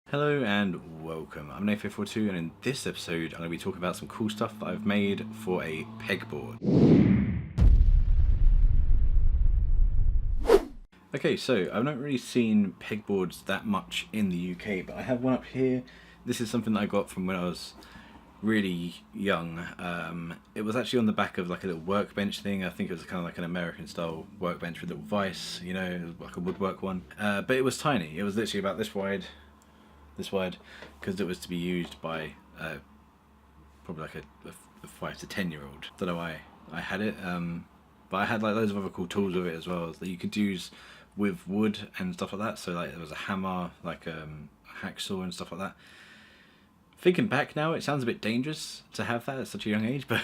Hello and welcome, I'm Anet A8 and in this episode I'm going to be talking about some cool stuff that I've made for a pegboard. Okay, so I've not really seen pegboards that much in the UK, but I have one up here. This is something that I got from when I was really young. It was actually on the back of like a little workbench thing. I think it was kind of like an American style workbench with a little vise, you know, like a woodwork one. But it was tiny, it was literally about this wide, because it was to be used by probably like a 5 to 10 year old. Don't know why I had it, but I had like loads of other cool tools with it as well that you could use with wood and stuff like that. So like there was a hammer, like a hacksaw and stuff like that. Thinking back now, it sounds a bit dangerous to have that at such a young age, but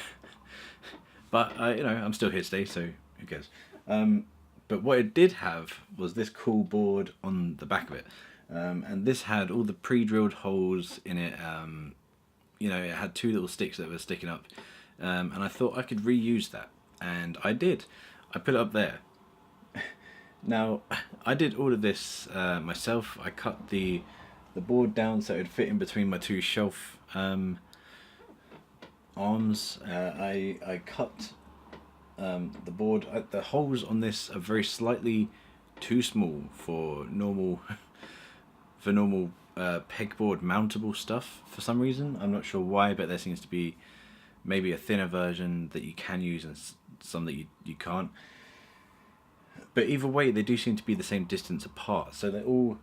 you know, I'm still here today, so who cares. But what it did have was this cool board on the back of it. And this had all the pre-drilled holes in it. You know, it had two little sticks that were sticking up, and I thought I could reuse that, and I did. I put it up there. Now, I did all of this myself. I cut the board down so it would fit in between my two shelf arms. I cut the board. The holes on this are very slightly too small for normal pegboard mountable stuff for some reason. I'm not sure why, but there seems to be maybe a thinner version that you can use and some that you can't. But either way, they do seem to be the same distance apart, so they're all,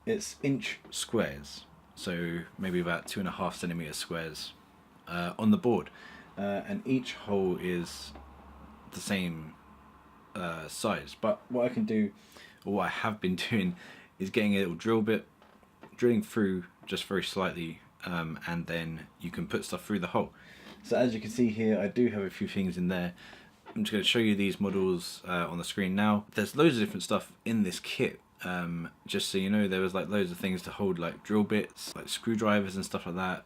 it's inch squares, so maybe about 2.5 centimeter squares on the board, and each hole is the same size. But what I can do, or what I have been doing, is getting a little drill bit, drilling through just very slightly, and then you can put stuff through the hole. So as you can see here, I do have a few things in there. I'm just going to show you these models on the screen now. There's loads of different stuff in this kit. Just so you know, there was like loads of things to hold like drill bits, like screwdrivers and stuff like that.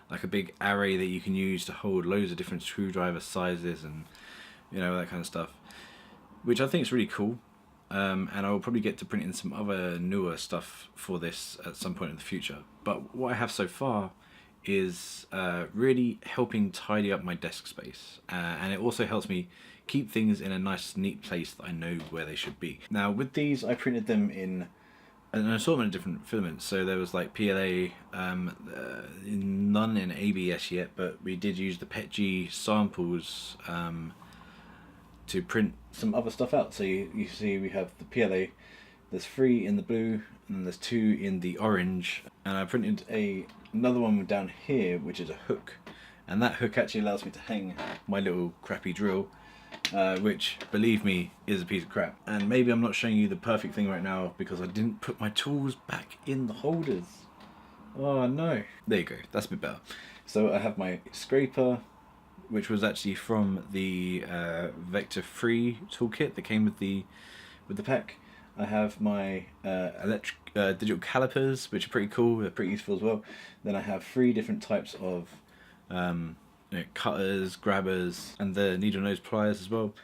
Like a big array that you can use to hold loads of different screwdriver sizes and, you know, that kind of stuff, which I think is really cool. And I will probably get to print in some other newer stuff for this at some point in the future. But what I have so far is really helping tidy up my desk space, and it also helps me keep things in a nice neat place that I know where they should be. Now with these, I printed them in an assortment of different filaments. So there was like PLA, none in ABS yet, but we did use the PETG samples to print some other stuff out. So you see we have the PLA, there's 3 in the blue and there's 2 in the orange, and I printed another one down here which is a hook, and that hook actually allows me to hang my little crappy drill, which, believe me, is a piece of crap. And maybe I'm not showing you the perfect thing right now because I didn't put my tools back in the holders. Oh no. There you go, that's a bit better. So I have my scraper, which was actually from the Vector Free toolkit that came with the pack. I have my digital calipers, which are pretty cool, they're pretty useful as well. Then I have 3 different types of you know, cutters, grabbers, and the needle nose pliers as well.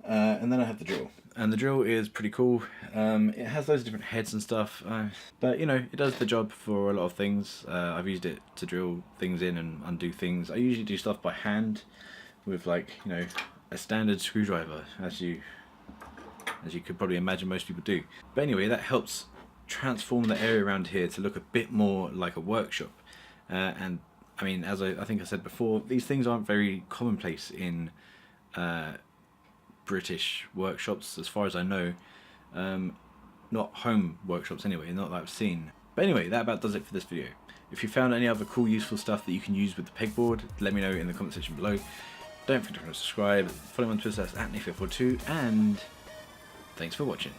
And then I have the drill. And the drill is pretty cool. It has loads of different heads and stuff, but you know, it does the job for a lot of things. I've used it to drill things in and undo things. I usually do stuff by hand with, like, you know, a standard screwdriver, as you could probably imagine most people do. But anyway, that helps transform the area around here to look a bit more like a workshop. And I mean, as I think I said before, these things aren't very commonplace in British workshops, as far as I know. Not home workshops anyway, not that I've seen. But anyway, that about does it for this video. If you found any other cool, useful stuff that you can use with the pegboard, let me know in the comment section below. Don't forget to subscribe, follow me on Twitter, @NEJE A8, and thanks for watching.